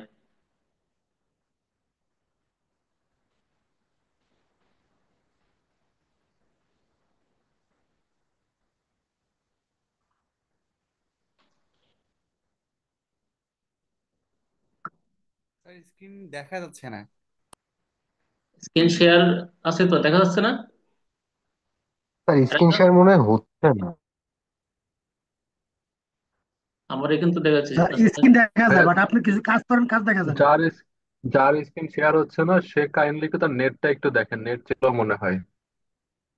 স্যার স্ক্রিন দেখা যাচ্ছে না। স্ক্রিন শেয়ার আছে তো, দেখা যাচ্ছে না? স্যার স্ক্রিন আরেকটা, শেয়ার মনে হয় হচ্ছে না। আমার এখানে তো দেখা যাচ্ছে। স্ক্রিন দেখা যায় হ্যাঁ, বাট আপনি কিছু কাজ করেন, কাজ দেখা যায় না। যার যার স্ক্রিন শেয়ার হচ্ছে না সে কাইন্ডলি তার নেটটা একটু দেখেন, নেট ছিল মনে হয়।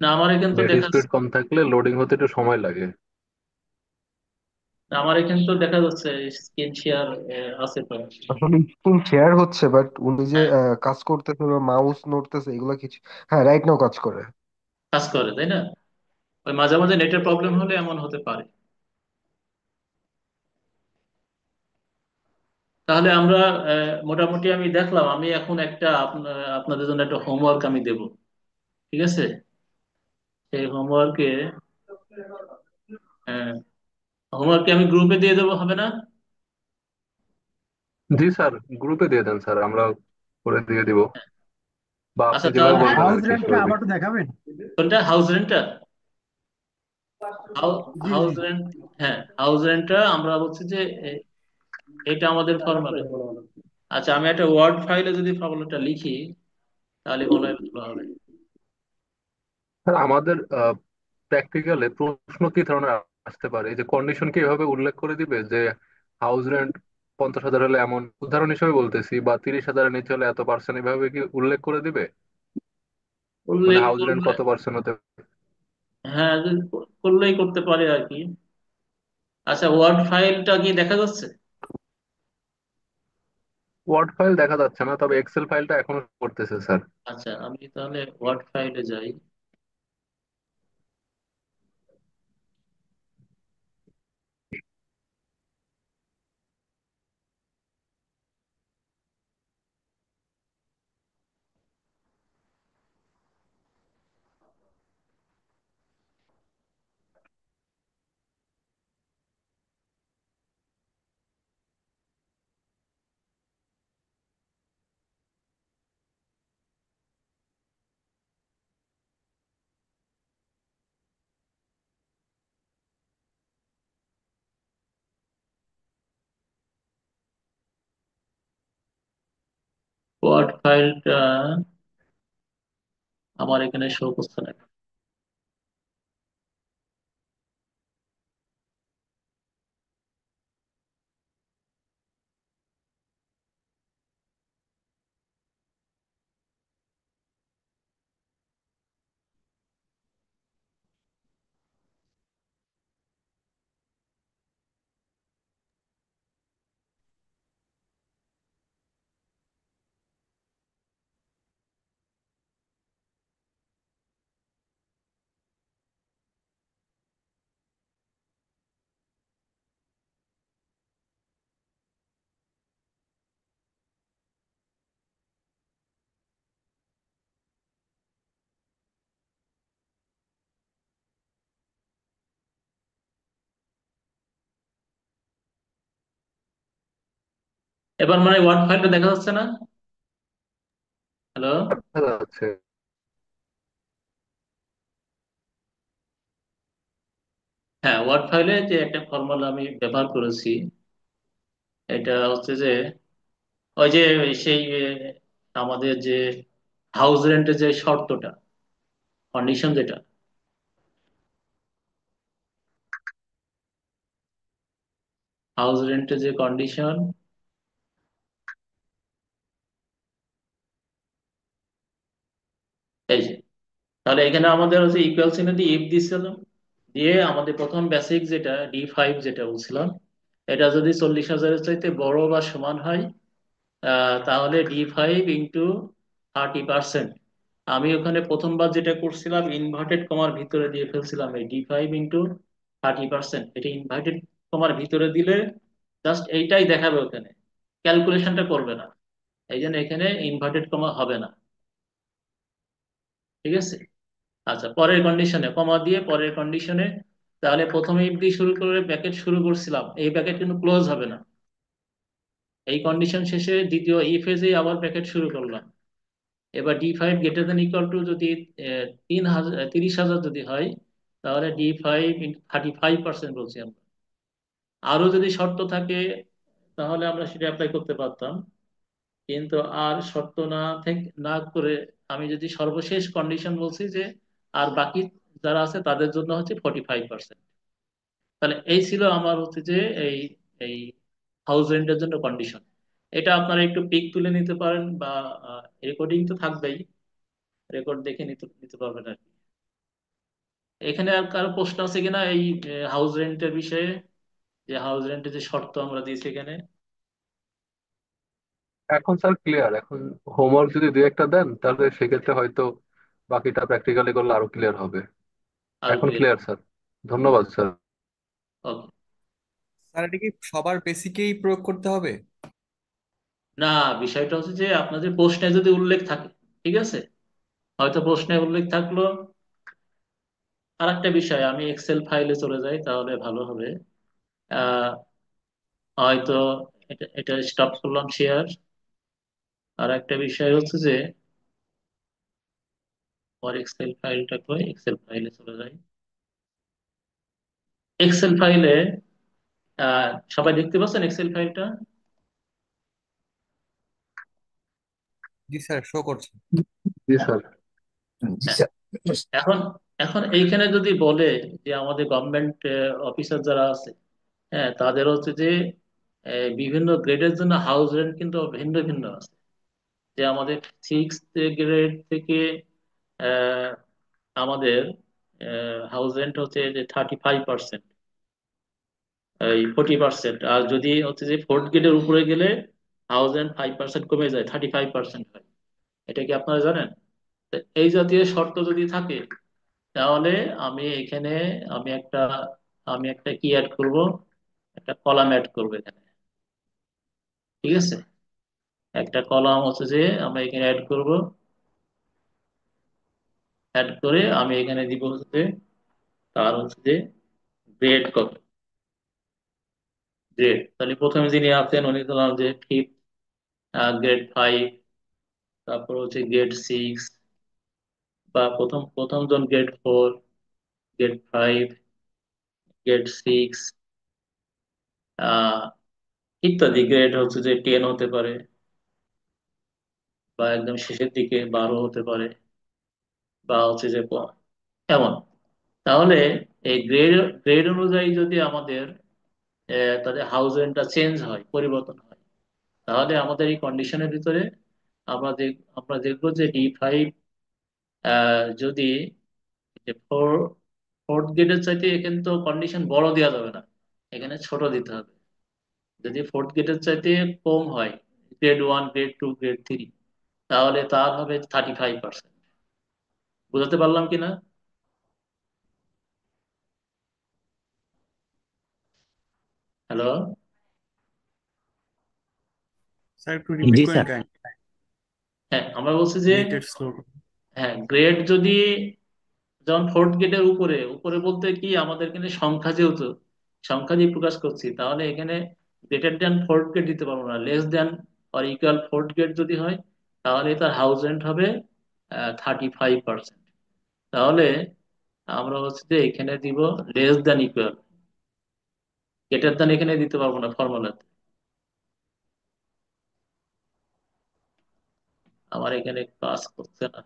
না আমার এখানে তো নেট দেখা স্পিড কম থাকলে লোডিং হতে একটু সময় লাগে। আমার এখানে তো দেখা যাচ্ছে স্ক্রিন শেয়ার আছে তো। আসলে স্ক্রিন শেয়ার হচ্ছে, বাট উনি যে হ্যাঁ, কাজ করতেছে বা মাউস নড়তেছে এগুলো কিছু, হ্যাঁ রাইট নাও কাজ করে। কাজ করে তাই না? ওই মাঝে মাঝে নেটের প্রবলেম হলে এমন হতে পারে। তাহলে আমরা মোটামুটি আমি দেখলাম, আমি এখন একটা আপনাদের জন্য একটা হোমওয়ার্ক আমি দেব, ঠিক আছে? সেই হোমওয়ার্কে হোমওয়ার্ককে আমি গ্রুপে দিয়ে দেবো, হবে না? জি স্যার, গ্রুপে দিয়ে দেন স্যার, আমরা করে দিয়ে দিব, বা আপনি আচ্ছা যেভাবে তাহলে বলবেন আর হাউস কি রেন্টটা সেভাবে। আবার একটু দেখাবেন। কোনটা, হাউস রেন্টটা? জি জি। হাউস রেন্ট, হ্যাঁ হাউস রেন্টটা আমরা বলছি যে এটা আমাদের ফর্মুলা। আচ্ছা আমি একটা ওয়ার্ড ফাইলে যদি ফর্মুলাটা লিখি তাহলে মনে হয় ভালো হবে। স্যার আমাদের প্র্যাকটিক্যালে প্রশ্ন কি ধরনের আসতে পারে, এই যে কন্ডিশন কি এভাবে উল্লেখ করে দিবে যে হাউস রেন্ট 50,000 হলে এমন, উদাহরণ হিসেবে বলতেছি, বা 30,000-এর নিচে হলে এত পার্সেন্ট, এভাবে কি উল্লেখ করে দিবে? মানে উল্লেখ হাউস রেন্ট করলে, কত পার্সেন্ট হতে? হ্যাঁ যদি করলেই করতে পারে আর কি। আচ্ছা ওয়ার্ড ফাইলটা কি দেখা যাচ্ছে? ওয়ার্ড ফাইল দেখা যাচ্ছে না, তবে এক্সেল ফাইলটা এখনো করতেছে স্যার। আচ্ছা আমি তাহলে ওয়ার্ড ফাইলে যাই। ওয়ার্ড ফাইলটা আমার এখানে শো করছে না। এবার মানে ওয়ার্ড ফাইলটা দেখা যাচ্ছে না? হ্যালো? দেখা যাচ্ছে। হ্যাঁ, ওয়ার্ড ফাইলে যে একটা ফর্মুলা আমি ব্যবহার করেছি, এটা হচ্ছে যে ওই যে সেই আমাদের যে হাউস রেন্টের যে শর্তটা, কন্ডিশন যেটা, হাউস রেন্টের যে কন্ডিশন, এই যে, তাহলে এখানে আমাদের হচ্ছে ইকুয়াল চিহ্ন দিয়ে ইফ দিছিলাম, দিয়ে আমাদের প্রথম বেসিক যেটা D5 যেটা বলছিলাম, এটা যদি 40,000-এর চাইতে বড় বা সমান হয়, তাহলে D5 × 30%। আমি ওখানে প্রথমবার যেটা করছিলাম ইনভার্টেড কমার ভিতরে দিয়ে ফেলছিলাম, এই D5 × 30%, এটা ইনভার্টেড কমার ভিতরে দিলে জাস্ট এইটাই দেখাবে, ওখানে ক্যালকুলেশনটা করবে না। এই জন্য এখানে ইনভার্টেড কমা হবে না। ঠিক আছে? আচ্ছা, পরের কন্ডিশনে কমা দিয়ে পরের কন্ডিশনে, তাহলে প্রথমে ইফ দিয়ে শুরু করে ব্র্যাকেট শুরু করছিলাম, এই ব্র্যাকেট কিন্তু ক্লোজ হবে না। এই কন্ডিশন শেষে দ্বিতীয় ইফ এ যে আবার ব্র্যাকেট শুরু করলাম। এবার D5 > যদি 30,000 যদি হয়, তাহলে D5 × 35% বলছি আমরা। আরো যদি শর্ত থাকে তাহলে আমরা সেটা অ্যাপ্লাই করতে পারতাম, কিন্তু আর শর্ত না করে আমি যদি সর্বশেষ কন্ডিশন বলছি যে আর বাকি যারা আছে তাদের জন্য হচ্ছে 45%। তাহলে এই ছিল আমার হচ্ছে যে এই এই হাউস রেন্টের জন্য কন্ডিশন। এটা আপনারা একটু পিক তুলে নিতে পারেন, বা রেকর্ডিং তো থাকবেই, রেকর্ড দেখে নিতে নিতে পারবেন আর কি। এখানে আর কারো প্রশ্ন আছে কিনা এই হাউস রেন্টের বিষয়ে, যে হাউস রেন্টের যে শর্ত আমরা দিয়েছি এখানে? এখন স্যার ক্লিয়ার। এখন হোমওয়ার্ক যদি দুই একটা দেন তাহলে সেক্ষেত্রে হয়তো বাকিটা প্র্যাকটিক্যালি করলে আরো ক্লিয়ার হবে। আরো এখন ক্লিয়ার। ক্লিয়ার স্যার, ধন্যবাদ স্যার। ওকে। স্যার এটা কি সবার বেসিকেই প্রয়োগ করতে হবে? না, বিষয়টা হচ্ছে যে আপনাদের প্রশ্নে যদি উল্লেখ থাকে, ঠিক আছে, হয়তো প্রশ্নে উল্লেখ থাকলো। আর একটা বিষয়, আমি এক্সেল ফাইলে চলে যাই তাহলে ভালো হবে। আহ হয়তো এটা এটা স্টপ করলাম শেয়ার। আর একটা বিষয় হচ্ছে যে পর এক্সেল ফাইলটা কই, এক্সেল ফাইলে চলে যাই। এক্সেল ফাইলে সবাই দেখতে পাচ্ছেন এক্সেল ফাইলটা? জি স্যার, শো করছে। জি স্যার। জি হ্যাঁ, স্যার। এখন এখন এইখানে যদি বলে যে আমাদের গভর্নমেন্ট অফিসার যারা আছে, হ্যাঁ, তাদের হচ্ছে যে বিভিন্ন গ্রেডের জন্য হাউস রেন্ট কিন্তু ভিন্ন ভিন্ন আছে। যে আমাদের 6th গ্রেড থেকে আহ, আমাদের হাউস রেন্ট হচ্ছে যে 35%, এই 40%। আর যদি হচ্ছে যে 4th গ্রেডের উপরে গেলে হাউস রেন্ট 5% কমে যায়, 35% হয়। এটা কি আপনারা জানেন? তো এই জাতীয় শর্ত যদি থাকে, তাহলে আমি এখানে আমি একটা আমি একটা কি অ্যাড করব, একটা কলাম অ্যাড করবো এখানে। ঠিক আছে? একটা কলাম হচ্ছে যে আমরা এখানে অ্যাড করব, অ্যাড করে আমি এখানে দিব হচ্ছে তার হচ্ছে যে গ্রেড কত, গ্রেড। তাহলে প্রথমে যিনি আছেন উনি ধরলাম যে 5th গ্রেড 5, তারপর হচ্ছে গ্রেড 6, বা প্রথম প্রথম জন গ্রেড 4, গ্রেড 5, গ্রেড 6, আহ ইত্যাদি। গ্রেড হচ্ছে যে 10 হতে পারে, বা একদম শেষের দিকে 12 হতে পারে, বা হচ্ছে যে এমন। তাহলে এই গ্রেড গ্রেড অনুযায়ী যদি আমাদের তাদের হাউস রেন্টটা চেঞ্জ হয়, পরিবর্তন হয়, তাহলে আমাদের এই কন্ডিশনের ভিতরে আমরা দেখবো যে D5 যদি ফোর 4th গ্রেডের চাইতে, এখানে তো কন্ডিশন বড় দেওয়া যাবে না, এখানে ছোট দিতে হবে। যদি 4th গ্রেডের চাইতে কম হয়, গ্রেড 1, গ্রেড 2, গ্রেড 3, তাহলে তার হবে 35%। বুঝতে পারলাম কিনা? হ্যালো? স্যার একটু রিপিট জি করেন স্যার। কাইন্ডলি, হ্যাঁ, আমরা বলছি যে নেটের স্লো। হ্যাঁ, গ্রেড যদি যেমন 4th গ্রেডের উপরে উপরে বলতে কি, আমাদের কিন্তু সংখ্যা, যেহেতু সংখ্যা দিয়ে প্রকাশ করছি, তাহলে এখানে গ্রেটার দ্যান ফোর্থ গ্রেড দিতে পারবো না, less than or equal fourth grade যদি হয় তাহলে তার হাউস রেন্ট হবে 35%। তাহলে আমরা হচ্ছে যে এখানে দিব less than equal, greater than এখানে দিতে পারবো না ফর্মুলাতে। আমার এখানে কাজ করছে না।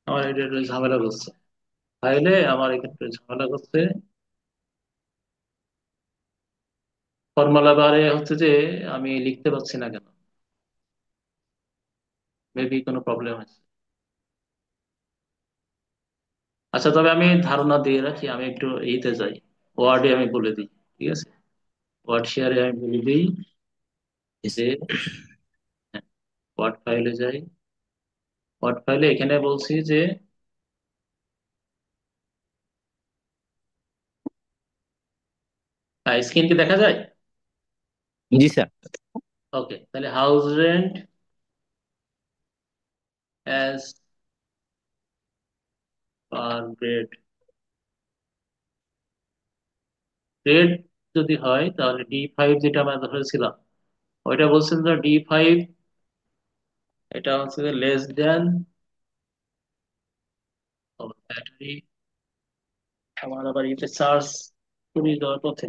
আমার এটা একটু ঝামেলা করছে, ফাইলে আমার এখানে একটু ঝামেলা করছে। ফর্মুলা বারে হচ্ছে যে আমি লিখতে পারছি না কেন, মেবি কোনো প্রবলেম আছে। আচ্ছা, তবে আমি ধারণা দিয়ে রাখি, আমি একটু এইতে যাই, ওয়ার্ডে আমি বলে দিই, ঠিক আছে? ওয়ার্ড শেয়ারে আমি বলে দিই যে, ওয়ার্ড ফাইলে যাই। ওয়ার্ড ফাইলে এখানে বলছি যে স্ক্রিন কি দেখা যায়? জি স্যার। ওকে, তাহলে house rent as per grade, grade যদি হয় তাহলে D5 যেটা আমরা ধরেছিলাম ওইটা বলছেন যে D5 এটা হচ্ছে যে লেস দেন ব্যাটারি। আমার আবার ইতে চার্জ করি দেওয়ার পথে।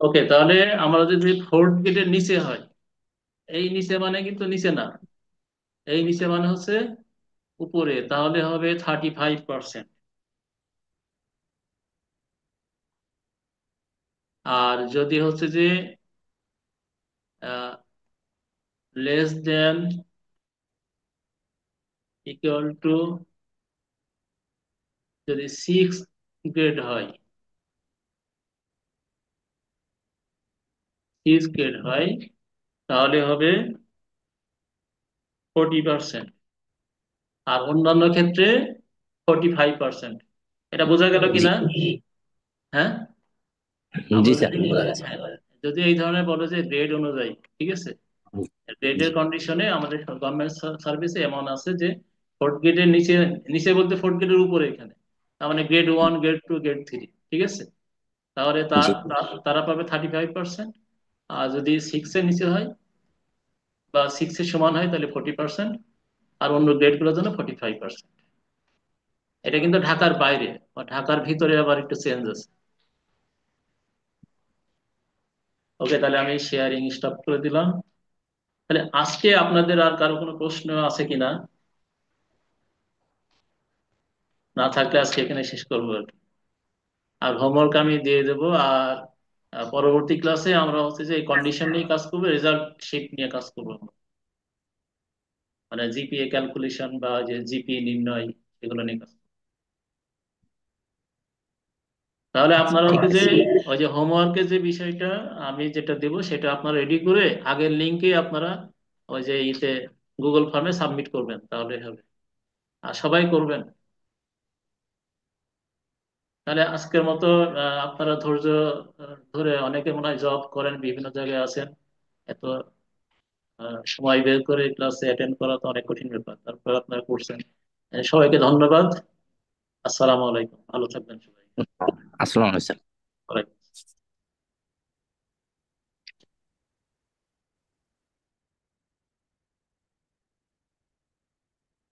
ওকে, তাহলে আমরা যদি ফোর্থ গেটের নিচে হয়, এই নিচে মানে কিন্তু নিচে না, এই নিচে মানে হচ্ছে উপরে, তাহলে হবে 35%। আর যদি হচ্ছে যে লেস দেন ইকুয়াল টু, যদি 6 গ্রেড হয়, 6 গ্রেড হয় তাহলে হবে 40%। আর অন্যান্য ক্ষেত্রে 45%। এটা বোঝা গেল জি কিনা? হ্যাঁ, জি আমরা স্যার, যদি বোঝা গেছে। যদি এই ধরনের বলে যে গ্রেড অনুযায়ী, ঠিক আছে, গ্রেডের কন্ডিশনে আমাদের গভর্নমেন্ট সার্ভিসে এমন আছে যে ফোর্থ গ্রেডের নিচে, নিচে বলতে ফোর্থ গ্রেডের উপরে এখানে, তার মানে গ্রেড 1, গ্রেড 2, গ্রেড 3, ঠিক আছে, তাহলে জি তারা পাবে 35%। আর যদি 6-এর নিচে হয় বা 6-এর সমান হয় তাহলে 40%। আর অন্য গ্রেডগুলোর জন্য 45%। এটা কিন্তু ঢাকার বাইরে, বা ঢাকার ভিতরে আবার একটু চেঞ্জ আছে। ওকে, তাহলে আমি শেয়ারিং স্টপ করে দিলাম। তাহলে আজকে আপনাদের আর কারো কোনো প্রশ্ন আছে কিনা? না থাকলে আজকে এখানে শেষ করবো আর কি। আর হোমওয়ার্ক আমি দিয়ে দেবো। আর পরবর্তী ক্লাসে আমরা হচ্ছে যে কন্ডিশন নিয়ে কাজ করবো, রেজাল্ট শিট নিয়ে কাজ করবো আমরা। মানে জিপিএ ক্যালকুলেশন বা যে জিপি নির্ণয়, এগুলো নিয়ে কাজ করবো। তাহলে আপনারা ঠিক হচ্ছে যে আছে। ওই যে হোমওয়ার্কের যে বিষয়টা আমি যেটা দেবো সেটা আপনারা রেডি করে আগের লিঙ্কে আপনারা ওই যে ইতে গুগল ফর্মে সাবমিট করবেন, তাহলে হবে। আর সবাই করবেন। তাহলে আজকের মতো আপনারা ধৈর্য ধরে, অনেকে মনে হয় জব করেন, বিভিন্ন জায়গায় আছেন, এত সময় বের করে ক্লাসে অ্যাটেন্ড করা তো অনেক কঠিন ব্যাপার, তারপর আপনারা করছেন। সবাইকে ধন্যবাদ। আসসালামু আলাইকুম, ভালো থাকবেন সবাই। আসসালামু আলাইকুম স্যার।